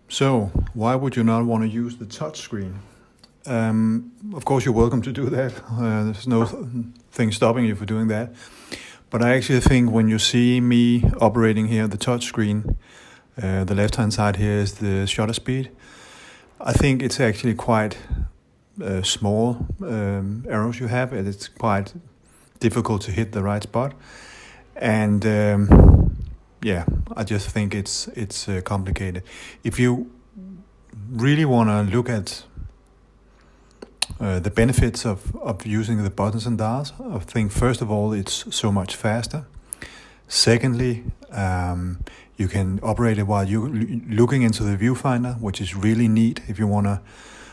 So, why would you not want to use the touch screen? Of course, you're welcome to do that. There's no thing stopping you for doing that. But I actually think when you see me operating here, the touch screen, the left-hand side here is the shutter speed. I think it's actually quite small arrows you have, and it's quite difficult to hit the right spot. And yeah, I just think it's complicated. If you really want to look at the benefits of using the buttons and dials, I think first of all it's so much faster. Secondly, you can operate it while you're looking into the viewfinder, which is really neat if you want to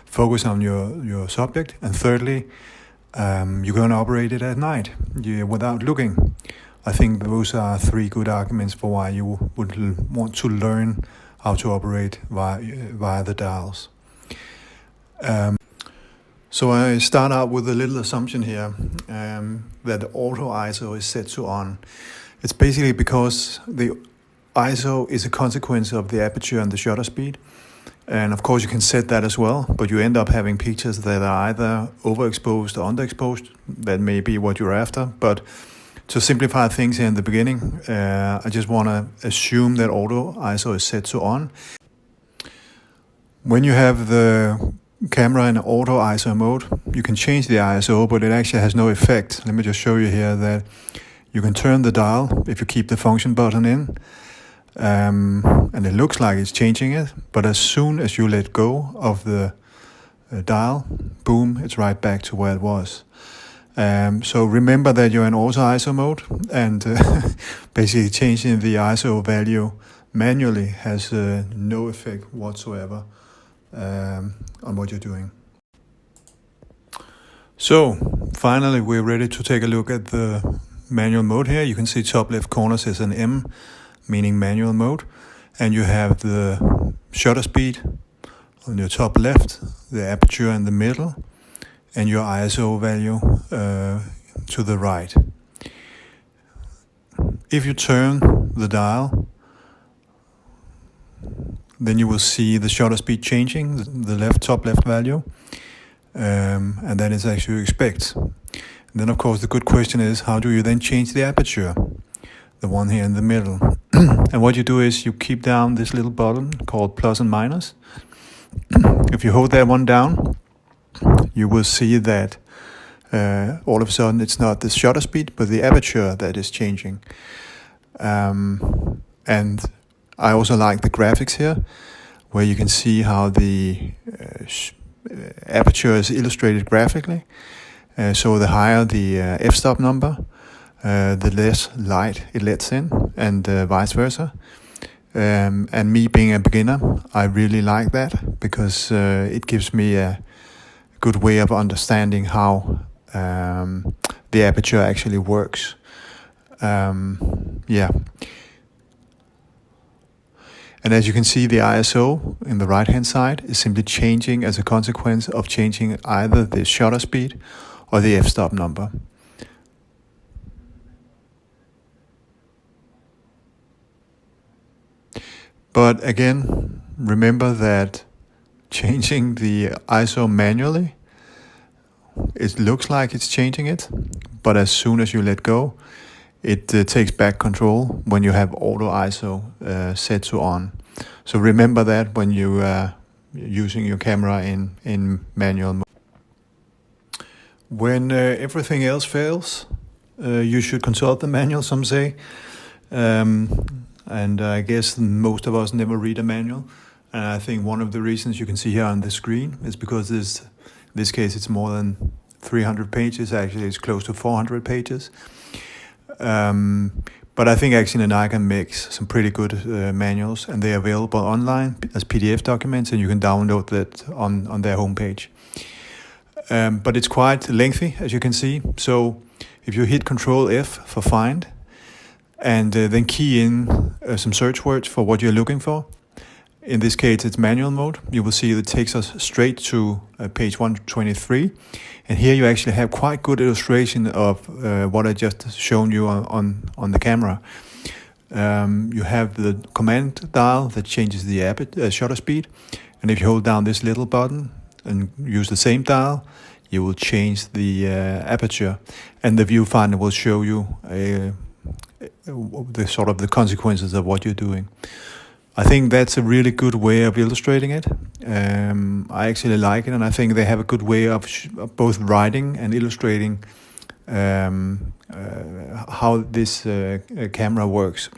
focus on your subject. And thirdly, you're going to operate it at night without looking. I think those are three good arguments for why you would want to learn how to operate via the dials. So I start out with a little assumption here that the auto ISO is set to on. It's basically because the ISO is a consequence of the aperture and the shutter speed. And of course you can set that as well, but you end up having pictures that are either overexposed or underexposed. That may be what you're after, but to simplify things here in the beginning, I just want to assume that auto ISO is set to on. When you have the camera in auto ISO mode, you can change the ISO, but it actually has no effect. Let me just show you here that you can turn the dial if you keep the function button in, and it looks like it's changing it, but as soon as you let go of the dial, boom, it's right back to where it was. So remember that you're in auto ISO mode, and basically changing the ISO value manually has no effect whatsoever on what you're doing. So finally we're ready to take a look at the manual mode here. You can see top left corner says an M, meaning manual mode, and you have the shutter speed on your top left, the aperture in the middle, and your ISO value to the right. If you turn the dial, then you will see the shutter speed changing, the top left value, and that is as you expect. And then of course the good question is, how do you then change the aperture? The one here in the middle. And what you do is you keep down this little button called plus and minus. If you hold that one down, you will see that all of a sudden it's not the shutter speed but the aperture that is changing. And I also like the graphics here, where you can see how the aperture is illustrated graphically. So the higher the f-stop number, the less light it lets in, and vice versa. And me being a beginner, I really like that, because it gives me a good way of understanding how the aperture actually works. Yeah. And as you can see, the ISO in the right hand side is simply changing as a consequence of changing either the shutter speed or the f-stop number. But again, remember that changing the ISO manually, it looks like it's changing it, but as soon as you let go, it takes back control when you have auto ISO set to on. So remember that when you using your camera in manual mode. When everything else fails, you should consult the manual, some say. And I guess most of us never read a manual. And I think one of the reasons you can see here on the screen is because in this case it's more than 300 pages. Actually, it's close to 400 pages. But I think actually Nikon makes some pretty good manuals, and they're available online as PDF documents, and you can download that on their homepage. But it's quite lengthy, as you can see. So if you hit Control F for find, and then key in some search words for what you're looking for. In this case, it's manual mode. You will see it takes us straight to page 123. And here you actually have quite good illustration of what I just shown you on the camera. You have the command dial that changes the shutter speed, and if you hold down this little button and use the same dial, you will change the aperture, and the viewfinder will show you the consequences of what you're doing. I think that's a really good way of illustrating it. I actually like it, and I think they have a good way of both writing and illustrating how this camera works.